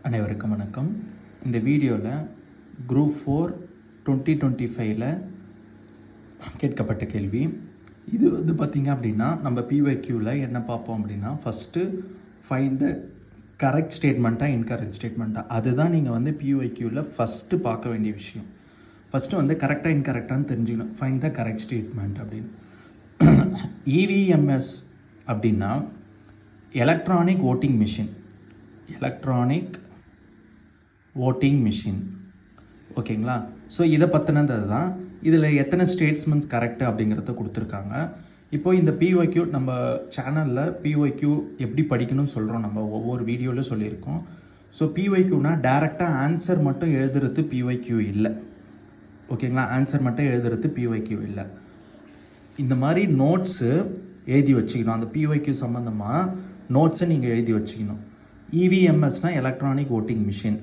அனைவருக்கும் வணக்கம். இந்த வீடியோவில் குரூப் 4 2025 கேட்கப்பட்ட கேள்வி இது பார்த்திங்க அப்படின்னா நம்ம பிஒய்க்யூவில் என்ன பார்ப்போம் அப்படின்னா ஃபஸ்ட்டு ஃபைண்ட் த கரெக்ட் ஸ்டேட்மெண்ட்டாக இன்கரெக்ட் ஸ்டேட்மெண்ட்டாக அதுதான் நீங்கள் பிஒய்க்யூவில் ஃபஸ்ட்டு பார்க்க வேண்டிய விஷயம். ஃபஸ்ட்டு கரெக்டாக இன்கரெக்டானு தெரிஞ்சுக்கணும். ஃபைண்ட் த கரெக்ட் ஸ்டேட்மெண்ட் அப்படின்னு. இவிஎம்எஸ் அப்படின்னா எலக்ட்ரானிக் ஓட்டிங் மிஷின் ஓகேங்களா. ஸோ இதை பற்றினது தான் இதில் எத்தனை ஸ்டேட்ஸ்மெண்ட்ஸ் கரெக்டு அப்படிங்கிறத கொடுத்துருக்காங்க. இப்போது இந்த பிஒய்க்யூ நம்ம சேனலில் பிஒய்க்யூ எப்படி படிக்கணும்னு சொல்கிறோம், நம்ம ஒவ்வொரு வீடியோவில் சொல்லியிருக்கோம். ஸோ பிஒய்க்யூனா டேரெக்டாக ஆன்சர் மட்டும் எழுதுறது பிஒய்க்யூ இல்லை, ஓகேங்களா. ஆன்சர் மட்டும் எழுதுறது பிஒய்க்யூ இல்லை. இந்த மாதிரி நோட்ஸு எழுதி வச்சுக்கணும். அந்த பிஒய்க்யூ சம்மந்தமாக நோட்ஸை நீங்கள் எழுதி வச்சுக்கணும். இவிஎம்எஸ்னால் எலக்ட்ரானிக் ஓட்டிங் மிஷின்,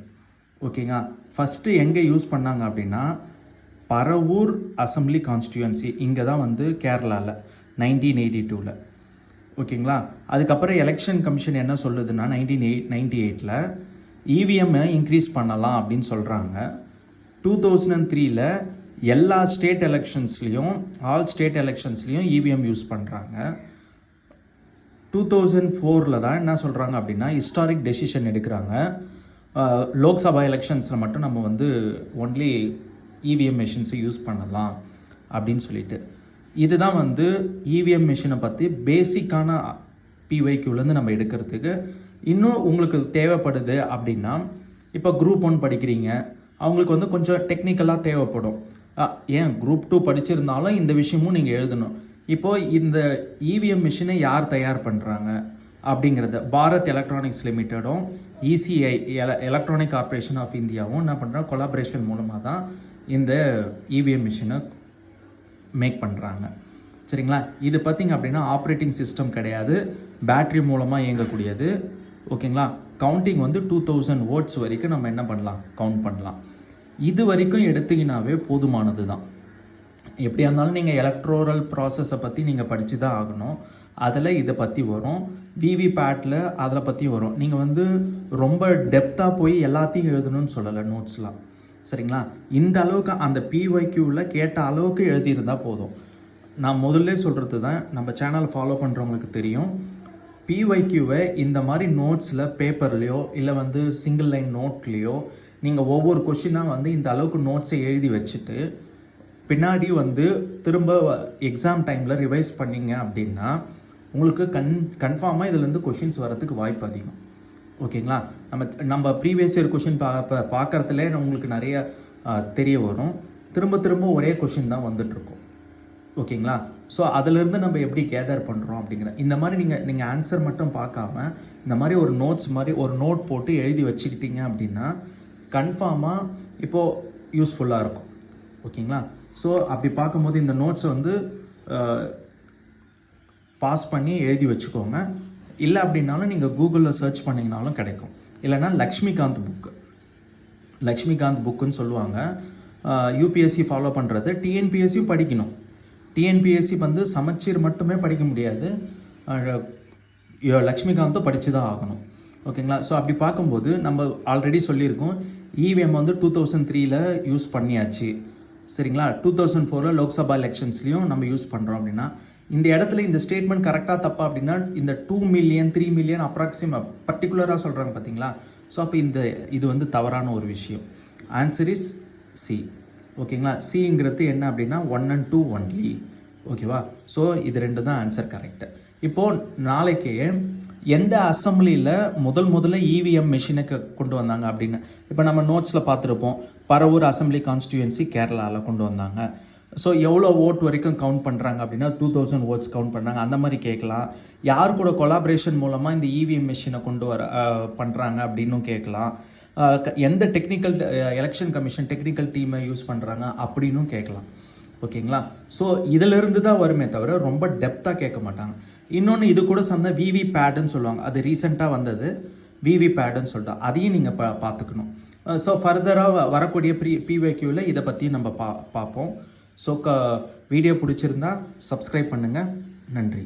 ஓகேங்களா. ஃபஸ்ட்டு எங்கே யூஸ் பண்ணாங்க அப்படின்னா பரவூர் அசம்பிளி கான்ஸ்டியூன்சி, இங்கே தான் கேரளாவில் 1982, ஓகேங்களா. அதுக்கப்புறம் எலெக்ஷன் கமிஷன் என்ன சொல்லுதுன்னா 1998 இவிஎம்மை இன்க்ரீஸ் பண்ணலாம் அப்படின்னு சொல்கிறாங்க. 2003 எல்லா ஸ்டேட் எலெக்ஷன்ஸ்லேயும் ஆல் ஸ்டேட் எலெக்ஷன்ஸ்லேயும் இவிஎம் யூஸ் பண்ணுறாங்க. 2004 தான் என்ன சொல்கிறாங்க அப்படின்னா ஹிஸ்டாரிக் டெசிஷன் எடுக்கிறாங்க. லோக்சபா எலெக்ஷன்ஸில் மட்டும் நம்ம ஒன்லி இவிஎம் மிஷின்ஸை யூஸ் பண்ணலாம் அப்படின்னு சொல்லிட்டு. இதுதான் இவிஎம் மிஷினை பற்றி பேசிக்கான பிஒய்க்யூலேருந்து நம்ம எடுக்கிறதுக்கு. இன்னும் உங்களுக்கு தேவைப்படுது அப்படின்னா இப்போ குரூப் 1 படிக்கிறீங்க, அவங்களுக்கு கொஞ்சம் டெக்னிக்கலாக தேவைப்படும். ஏன் குரூப் 2 படிச்சிருந்தாலும் இந்த விஷயமும் நீங்கள் எழுதணும். இப்போது இந்த இவிஎம் மிஷினை யார் தயார் பண்ணுறாங்க அப்படிங்கிறத பாரத் எலக்ட்ரானிக்ஸ் லிமிட்டடும் இசிஐ எலக்ட்ரானிக் கார்பரேஷன் ஆஃப் இந்தியாவும் என்ன பண்ணுறாங்க, கொலாபரேஷன் மூலமாக தான் இந்த இவிஎம் மிஷினை மேக் பண்ணுறாங்க, சரிங்களா. இது பார்த்திங்க அப்படின்னா ஆப்ரேட்டிங் சிஸ்டம் கிடையாது, பேட்ரி மூலமாக இயங்கக்கூடியது, ஓகேங்களா. கவுண்டிங் 2000 வோட்ஸ் வரைக்கும் நம்ம என்ன பண்ணலாம், கவுண்ட் பண்ணலாம். இது வரைக்கும் எடுத்திங்கனாவே போதுமானது தான். எப்படியா இருந்தாலும் நீங்கள் எலக்ட்ரோரல் ப்ராசஸை பற்றி நீங்கள் படித்து தான் ஆகணும். அதில் இதை பற்றி வரும், விவிபேட்டில் அதில் பற்றி வரும். நீங்கள் ரொம்ப டெப்த்தாக போய் எல்லாத்தையும் எழுதணும்னு சொல்லலை நோட்ஸ்லாம், சரிங்களா. இந்த அளவுக்கு அந்த பிஒய்க்யூவில் கேட்ட அளவுக்கு எழுதியிருந்தால் போதும். நான் முதல்ல சொல்கிறது தான், நம்ம சேனல் ஃபாலோ பண்ணுறவங்களுக்கு தெரியும். பிஒய்க்யூவை இந்த மாதிரி நோட்ஸில் பேப்பர்லேயோ இல்லை சிங்கிள் லைன் நோட்லேயோ நீங்கள் ஒவ்வொரு கொஷினாக இந்த அளவுக்கு நோட்ஸை எழுதி வச்சுட்டு பின்னாடி திரும்ப எக்ஸாம் டைமில் ரிவைஸ் பண்ணிங்க அப்படின்னா உங்களுக்கு கன்ஃபார்மாக இதுலேருந்து கொஷின்ஸ் வரதுக்கு வாய்ப்பு அதிகம், ஓகேங்களா. நம்ம ப்ரீவியஸ் இயர் கொஷின் பார்க்குறதுலே உங்களுக்கு நிறைய தெரிய வரும். திரும்ப ஒரே கொஷின் தான் வந்துட்டுருக்கும், ஓகேங்களா. ஸோ அதிலேருந்து நம்ம எப்படி கேதர் பண்ணுறோம் அப்படிங்கிற இந்த மாதிரி நீங்கள் ஆன்சர் மட்டும் பார்க்காம இந்த மாதிரி ஒரு நோட்ஸ் மாதிரி ஒரு நோட் போட்டு எழுதி வச்சுக்கிட்டீங்க அப்படின்னா கன்ஃபார்மாக இப்போது யூஸ்ஃபுல்லாக இருக்கும், ஓகேங்களா. ஸோ அப்படி பார்க்கும்போது இந்த நோட்ஸை பாஸ் பண்ணி எழுதி வச்சுக்கோங்க. இல்லை அப்படின்னாலும் நீங்கள் கூகுளில் சர்ச் பண்ணிங்கனாலும் கிடைக்கும். இல்லைனா லக்ஷ்மிகாந்த் புக்குன்னு சொல்லுவாங்க. யூபிஎஸ்சி ஃபாலோ பண்ணுறது, டிஎன்பிஎஸ்சியும் படிக்கணும். டிஎன்பிஎஸ்சி சமச்சீர் மட்டுமே படிக்க முடியாது, லக்ஷ்மிகாந்தும் படித்து தான் ஆகணும், ஓகேங்களா. ஸோ அப்படி பார்க்கும்போது நம்ம ஆல்ரெடி சொல்லியிருக்கோம் இவிஎம் 2003 யூஸ் பண்ணியாச்சு, சரிங்களா. 2004 லோக்சபா எலெக்ஷன்ஸ்லையும் நம்ம யூஸ் பண்ணுறோம் அப்படின்னா இந்த இடத்துல இந்த ஸ்டேட்மெண்ட் கரெக்டாக தப்பா அப்படின்னா இந்த 2 மில்லியன் 3 மில்லியன் அப்ராக்சிமேட் பர்டிகுலராக சொல்கிறாங்க பார்த்தீங்களா. ஸோ அப்போ இது தவறான ஒரு விஷயம். ஆன்சர் இஸ் சி, ஓகேங்களா. சிங்கிறது என்ன அப்படின்னா 1 and 2 ஒன்லி, ஓகேவா. ஸோ இது 2 தான் ஆன்சர் கரெக்டு. இப்போது நாளைக்கு எந்த அசம்பிளியில் முதல்ல இவிஎம் மிஷினை கொண்டு வந்தாங்க அப்படின்னு இப்போ நம்ம நோட்ஸில் பார்த்துருப்போம். பரவூர் அசம்பிளி கான்ஸ்டியூன்சி கேரளாவில் கொண்டு வந்தாங்க. ஸோ எவ்வளோ ஓட் வரைக்கும் கவுண்ட் பண்ணுறாங்க அப்படின்னா 2000 வோட்ஸ் கவுண்ட் பண்ணுறாங்க, அந்த மாதிரி கேட்கலாம். யார் கூட கொலாபரேஷன் மூலமாக இந்த இவிஎம் மிஷினை கொண்டு பண்ணுறாங்க அப்படின்னும் கேட்கலாம். எந்த டெக்னிக்கல் எலெக்ஷன் கமிஷன் டெக்னிக்கல் டீமை யூஸ் பண்ணுறாங்க அப்படின்னும் கேட்கலாம், ஓகேங்களா. ஸோ இதிலிருந்து தான் வருமே தவிர ரொம்ப டெப்த்தாக கேட்க மாட்டாங்க. இன்னொன்று இது கூட சொன்னால் விவிபேட்னு சொல்லுவாங்க, அது ரீசெண்டாக வந்தது விவிபேட்னு சொல்லிட்டு அதையும் நீங்கள் பார்த்துக்கணும். ஸோ ஃபர்தராக வரக்கூடிய பிஒய்க்யூவில் இதை பற்றி நம்ம பார்ப்போம். ஸோ வீடியோ பிடிச்சிருந்தா சப்ஸ்கிரைப் பண்ணுங்கள். நன்றி.